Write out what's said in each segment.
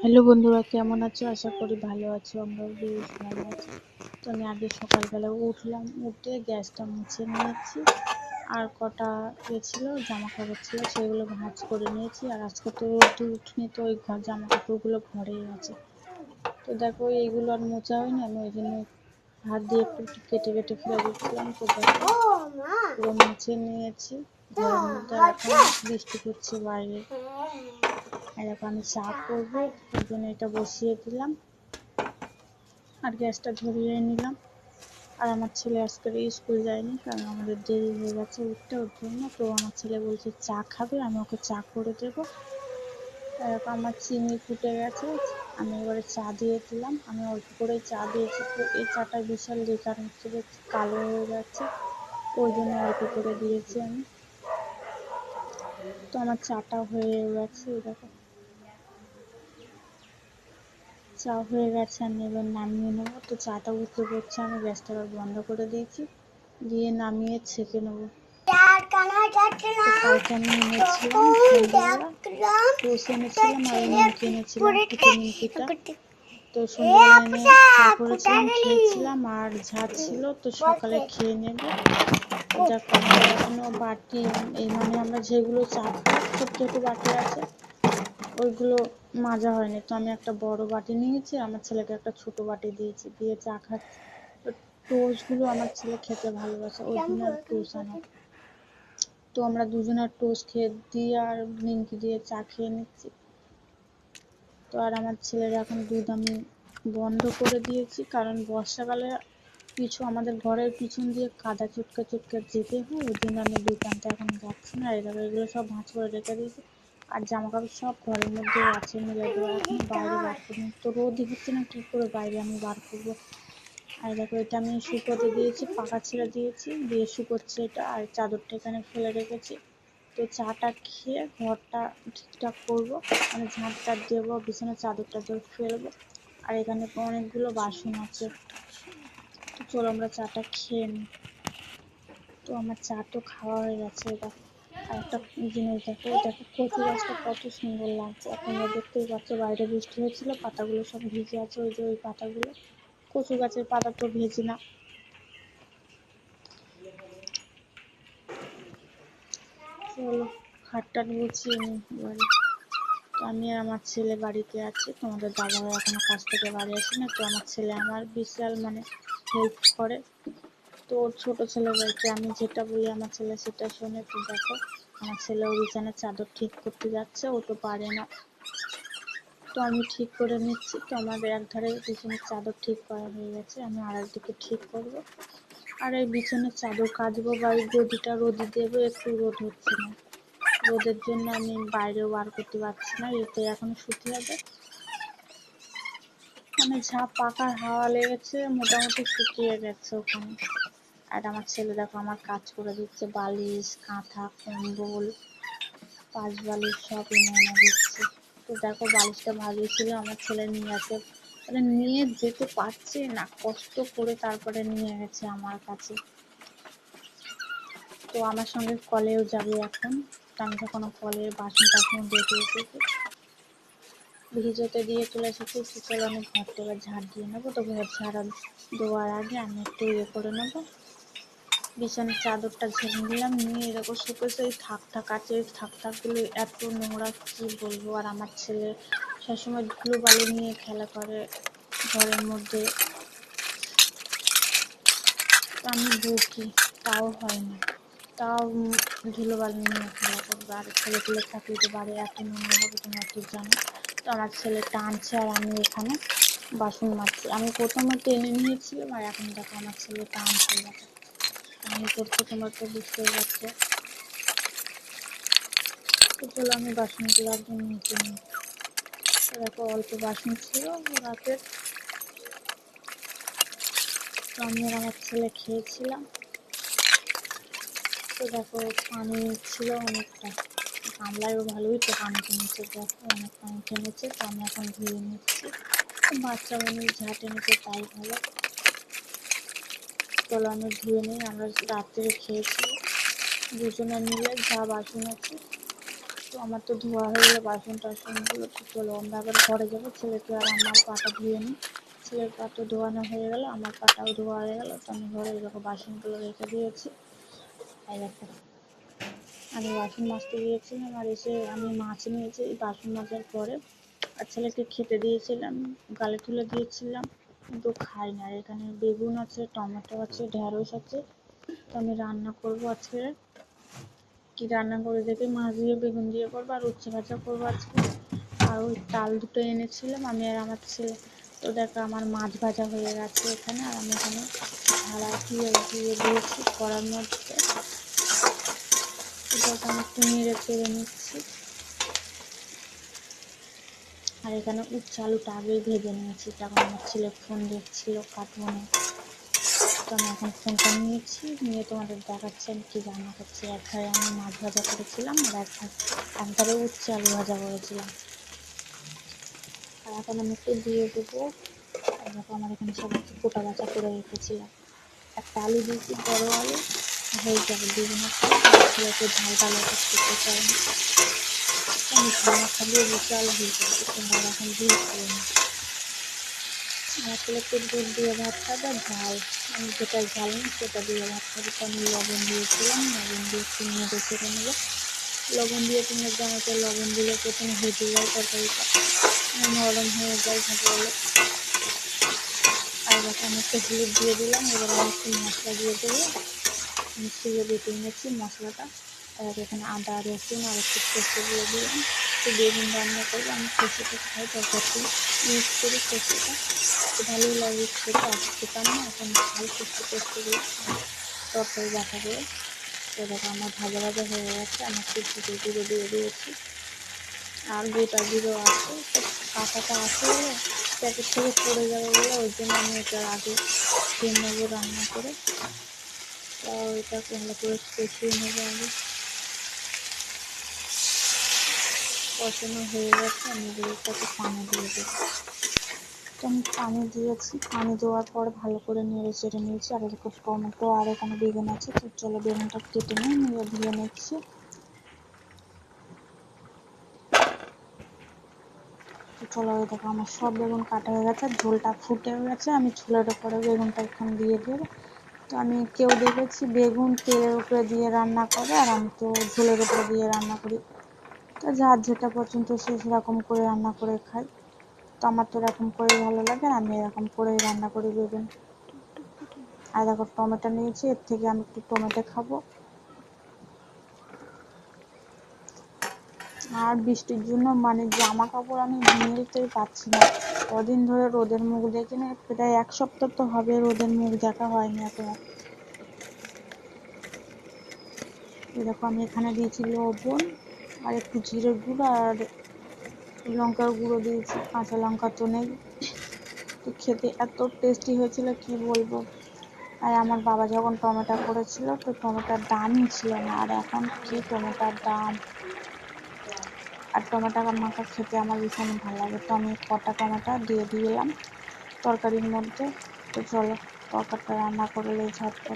Hello বন্ধুরা, কেমন আছো? আশা করি ভালো আছো। আমরাও বেশ ভালো আছি। তো আমি আগে সকালবেলা উঠলাম, উঠে গ্যাসটা মুছে নিয়েছি, আর কটা ছিল জামা কাপড় ছিল সেগুলো ভাঁজ করে নিয়েছি। আর আজকে তো রোদ্দুর উঠেনি, তো ওই জামা কাপড়গুলো ঘরেই আছে। তো দেখো এইগুলো আর মোছা হয়নি, আমি ওই জন্য হাত দিয়ে একটু একটু কেটে কেটে ফেলে দিচ্ছিলাম। তো দেখো পুরো মুছে নিয়েছি ঘরের মধ্যে। আর এখন বৃষ্টি পড়ছে বাইরে, আর এখন আমি চা করবো, ওই জন্য এটা বসিয়ে দিলাম আর গ্যাসটা ধরিয়ে নিলাম। আর আমার ছেলে আজকে স্কুল যায়নি, কারণ আমাদের দেরি হয়ে গেছে উঠতে, ওর জন্য। তো আমার ছেলে বলছে চা খাবে, আমি ওকে চা করে দেবো। এরকম আমার চিনি ফুটে গেছে, আমি এবারে চা দিয়ে দিলাম। আমি অল্প করেই চা দিয়েছি, তো এই চাটা বিশাল লিকার হচ্ছে যে কালো হয়ে যাচ্ছে, ওই জন্য অল্প করে দিয়েছি আমি। তো আমার চাটা হয়ে গেছে, দেখো চা হয়ে গেছে, আমি এবার নামিয়ে নেবো। তো চাটা উঠতে পড়ছে, আমি গ্যাসটা আবার বন্ধ করে দিয়েছি, দিয়ে নামিয়ে ছেঁকে নেবো। তো কালকে আমি এনেছিলাম সন্ধ্যাবেলা টোস্ট এনেছিলাম, আর নিমকি এনেছিলাম, ফুটে নিমকিটা। তো সন্ধ্যাবেলা এনে চা করেছিলাম, খেয়েছিলাম, আর ঝাঁজ ছিল, তো সকালে খেয়ে নেবে। দেখো আমাদের এখনো বাটি, এই মানে আমরা যেগুলো চা খাই ছোট ছোট বাটি আছে, ওইগুলো মাজা হয়নি। তো আমি একটা বড় বাটি নিয়েছি, আমার ছেলেকে একটা ছোট বাটি দিয়েছি, দিয়ে চা খাচ্ছি। তো টোস্টগুলো আমার ছেলে খেতে ভালোবাসে, ওই জন্য টোস্ট আনা। তো আমরা দুজনের টোস্ট খেয়ে দিয়ে আর নিমকি দিয়ে চা খেয়ে নিচ্ছি। তো আর আমার ছেলের এখন দুধ আমি বন্ধ করে দিয়েছি, কারণ বর্ষাকালে আমাদের ঘরের পিছন দিয়ে কাদা চটকে চটকে যেতে হয়, ওই জন্য আমি দুধ আনতে এখন যাচ্ছি না। এগুলো সব ভাঁজ করে রেখে দিয়েছি, আর জামা কাপড় সব ঘরের মধ্যে আছে মেলে দেওয়া, এখন বাইরে বার করিনি। তো রোদই হচ্ছে না, কি করে বাইরে আমি বার করবো। আর দেখো এটা আমি শুকোতে দিয়েছি, পাকা ছেড়ে দিয়েছি, দিয়ে শুকোচ্ছে এটা। আর চাদরটা এখানে ফেলে রেখেছি। তো চাটা খেয়ে ঘরটা ঠিকঠাক করবো, মানে ঝাঁট টাট দেবো, বিছানার চাদর টাদর ফেলবো। আর এখানে অনেকগুলো বাসন আছে। তো চলো আমরা চাটা খেয়ে নিই। তো আমার চা তো খাওয়া হয়ে গেছে। দেখো আর একটা জিনিস দেখো, দেখো কচু গাছটা কত সুন্দর লাগছে। তোমরা দেখতেই পাচ্ছ বাইরে বৃষ্টি হয়েছিল, পাতাগুলো সব ভিজে আছে, ওই যে ওই পাতাগুলো। কচু গাছের পাতা তো ভেজে না। চলো খাটটাট গুছিয়ে নিই এবারে। তো আমি আর আমার ছেলে বাড়িতে আছি, তোমাদের দাদাভাই এখনো কাজ থেকে বাড়ি আসে না। তো আমার ছেলে আমার বিশাল মানে হেল্প করে। তো ওর ছোট ছেলে বলছে আমি যেটা বলি আমার ছেলে সেটা শোনে। তো দেখো আমার ছেলে ও বিছানার চাদর ঠিক করতে যাচ্ছে, ও তো পারে না, তো আমি ঠিক করে নিচ্ছি। তো আমাদের একধারে বিছানার চাদর ঠিক করা হয়ে গেছে, আমি আর একদিকে ঠিক করবো। আর এই বিছানার চাদর কাচবো বা এই গদিটা রোদে দেবো, একটু রোদ হচ্ছে না, রোদের জন্য আমি বাইরেও বার করতে পারছি না, এতে এখন শুকিয়ে যাবে। মানে যা পাকার হাওয়া লেগেছে মোটামুটি শুকিয়ে গেছে ওখানে। আর আমার ছেলে দেখো আমার কাজ করে দিচ্ছে, বালিশ কাঁথা কম্বল পাশ বালিশ সব এনে দিচ্ছে। তো দেখো বালিশটা ভালোই ছিল, আমার ছেলে নিয়ে গেছে, মানে নিয়ে যেতে পারছে না, কষ্ট করে তারপরে নিয়ে গেছে আমার কাছে। তো আমার সঙ্গে কলেও যাবে এখন, আমি যখন কলের বাসন টাসন দেখে এসেছি, ভিজোতে দিয়ে চলে এসেছি। তো চলো আমি ঘরটা এবার ঝাড় দিয়ে নেবো। তো ঘর ঝাড়া দেওয়ার আগে আমি একটু করে নেবো, বিছানার চাদরটা ঝেড়ে নিলাম, নিয়ে এরকম শুকেছে এই থাক আছে, এই থাকগুলো এত নোংরা কি বলবো। আর আমার ছেলে সবসময় ধুলো বালি নিয়ে খেলা করে ঘরের মধ্যে, তো আমি বকি তাও হয় না, তাও ধুলো বালি নিয়ে খেলা করবে। আর ছেলে থাকলে তো বাড়ি এত নোংরা হবে তোমরা তো জানো। তো আমার ছেলে টানছে আর আমি এখানে বাসন মাজছি। আমি প্রথমে টেনে নিয়েছিলাম, আর এখন দেখো আমার ছেলে টানছে, দেখো আমি করতে, তোমরা তো বুঝতেই পারছো। তো চলো আমি বাসনগুলো একদম মেজে নিই। দেখো অল্প বাসন ছিল রাতের, তো আমি আর আমার ছেলে খেয়েছিলাম। তো দেখো পানি ছিল অনেকটা, গামলায়ও ভালোই তো পানি টেনেছে, দেখো অনেক পানি টেনেছে। তো আমি এখন ধুয়ে নিচ্ছি, বাচ্চা মানুষ যা টেনেছে তাই ভালো। চলো আমি ধুয়ে নিই। আমরা রাত্রে খেয়েছি দুজনে মিলে, যা বাসন আছে তো আমার তো ধোয়া হয়ে গেলো বাসন টাসনগুলো। তো চলো আমরা আবার ঘরে যাবো, ছেলেকে আর আমার পাটা ধুয়ে নিই। ছেলের পা তো ধোয়ানো হয়ে গেলো, আমার পাটাও ধোয়া হয়ে গেলো। তো আমি ঘরে এরকম বাসনগুলো রেখে দিয়েছি। আর দেখো আমি বাসন মাজতে গিয়েছিলাম, আর এসে আমি মাছ নিয়েছি। এই বাসন মাজার পরে আর ছেলেকে খেতে দিয়েছিলাম, গালে তুলে দিয়েছিলাম, কিন্তু খাই না। আর এখানে বেগুন আছে, টমেটো আছে, ঢেঁড়স আছে। তো আমি রান্না করবো আজকে। কি রান্না করে দেখি, মাছ দিয়ে বেগুন দিয়ে করবো আর উচ্ছে ভাজা করবো আজকে। আর ওই তাল দুটো এনেছিলাম আমি আর আমার ছেলে। তো দেখো আমার মাছ ভাজা হয়ে গেছে এখানে। আর আমি এখানে ঢালা দিয়ে দিয়েছি কড়ার মধ্যে। এটাকে আমি একটু নেড়ে চেড়ে নিচ্ছি। আর এখানে উচ্ছে আলুটা আগেই ভেজে নিয়েছি, তখন আমার ছেলে ফোন দেখছিল কার্টুনে। তো আমি এখন ফোনটা নিয়েছি, নিয়ে তোমাদের দেখাচ্ছি আমি কী রান্না করছি। এক ধারে আমি মাছ ভাজা করেছিলাম আর এক ধারে উচ্ছে আলু ভাজা করেছিলাম। আর এখন আমি একটু দিয়ে দেবো। আর দেখো আমার এখানে সব গোটা বাছা করে রেখেছিলাম। একটা আলু দিয়েছি, বড় আলু, হয়ে যাবে দুজনের ছেলেকে ঝাল ভালো করতে চাই না। আমি ঝাল খালিয়ে বসে আলু হয়ে যাবে, তোমরা এখন দিয়ে খাবে না। আমার ছেলেকে দুধ দিয়ে ভাত খাবে, ঝাল আমি যেটা ঝাল নিই সেটা দিয়ে ভাত খাবে। তো আমি লবণ দিয়েছিলাম, লবণ দিয়ে একটু নেড়ে চেড়ে নেবো। লবণ দিয়ে তোমরা জানো তো লবণ দিলে প্রথমে হেঁটে যায় তরকারিটা, নরম হয়ে যায় ভালো। আর দেখো আমি একটু হলুদ দিয়ে দিলাম। এবার আমি একটু মশলা দিয়ে দেবো। আমি শিলে বেটে নিয়েছি মশলাটা। আর এখানে আদা রসুন আর একটু সর্ষে দিয়ে দিলাম। একটু বেগুন রান্না করবো, আমি সর্ষেটা খাই তরকারি ইউজ করি সর্ষেটা, তো ভালোই লাগে খেতে। আগে খেতাম না, এখন ভালো সর্ষে দিয়ে তরকারি বাটা করে। তো দেখো আমার ভাজা ভাজা হয়ে গেছে, আমি একটু জিরে গুঁড়ো দিয়ে দিয়েছি। আর গোটা জিরো আছে, তো কাঁটাটা আছে বলে প্যাকেট থেকে পড়ে যাবে বলে ওই জন্য আমি এটা আগে খেয়ে নেবো রান্না করে। তাও এটাকে ভালো করে কষিয়ে নেবো আগে। কষানো হয়ে গেছে, আমি এটাকে পানি দিয়ে দেবো। তো আমি পানি দিয়েছি, পানি দেওয়ার পর ভালো করে নেড়ে চেড়ে নিয়েছি। আর এরকম টমেটো আর এখানে বেগুন আছে, তো চলো বেগুনটা কেটে নিয়ে ধুয়ে নিচ্ছি। তো চলো ওই দেখো আমার সব বেগুন কাটা হয়ে গেছে, ঝোলটা ফুটে গেছে। আমি ঝোলের উপরে বেগুনটা এখন দিয়ে দেবো। তো আমি কেউ দেখেছি বেগুন তেলের উপরে দিয়ে রান্না করে, আর আমি তো ঝোলের উপরে দিয়ে রান্না করি। তো যার যেটা পছন্দ সে সেরকম করে রান্না করে খাই। তো আমার তো এরকম করেই ভালো লাগে, আর আমি এরকম করেই রান্না করি বেগুন। আর দেখো টমেটো নিয়েছি, এর থেকে আমি একটু টমেটো খাবো। আর বৃষ্টির জন্য মানে জামা কাপড় আমি মেলতেই পারছি না। কদিন ধরে রোদের মুখ দেখি না, প্রায় এক সপ্তাহ তো হবে রোদের মুখ দেখা হয়নি এখন। দেখো আমি এখানে দিয়েছি লবণ আর একটু জিরে গুঁড়ো আর লঙ্কার গুঁড়ো দিয়েছি, কাঁচা লঙ্কা তো নেই। তো খেতে এত টেস্টি হয়েছিল কি বলবো। আর আমার বাবা যখন টমেটো করেছিল তো টমেটোর দামই ছিল না, আর এখন কি টমেটোর দাম। আর টমেটো মাখা খেতে আমার ভীষণ ভালো লাগে। তো আমি কটা টমেটো দিয়ে দিলাম তরকারির মধ্যে। তো চলো তরকারিটা রান্না করলে ঝটপট।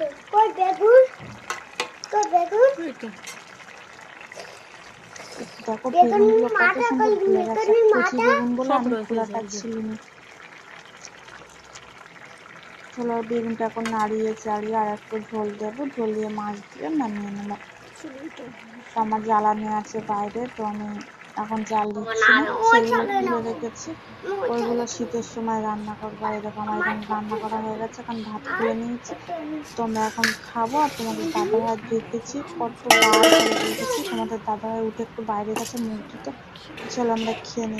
দেখো বেগুনগুলো কত সুন্দর ফুলে গেছে, কচি বেগুন বলে আমি খোলাটা ছিলিনি। চলো বেগুনটা এখন নাড়িয়ে চাড়িয়ে আর একটু ঝোল দেবো, ঝোল দিয়ে মাছ দিয়ে নামিয়ে নিলাম। আমার জ্বালানি আছে বাইরে, তো আমি এখন জাল দিচ্ছি না, সেগুলো তুলে রেখেছি, ওইগুলো শীতের সময় রান্না করবো। আর দেখো আমার এখন রান্না করা হয়ে গেছে, এখন ভাত তুলে নিয়েছি। তো আমরা এখন খাবো। আর তোমাদের দাদাভাই দেখেছি কতবার করে দেখেছি, তোমাদের দাদাভাই উঠে একটু বাইরে গেছে মুখ ধুতে। চলো আমরা খেয়ে নিই।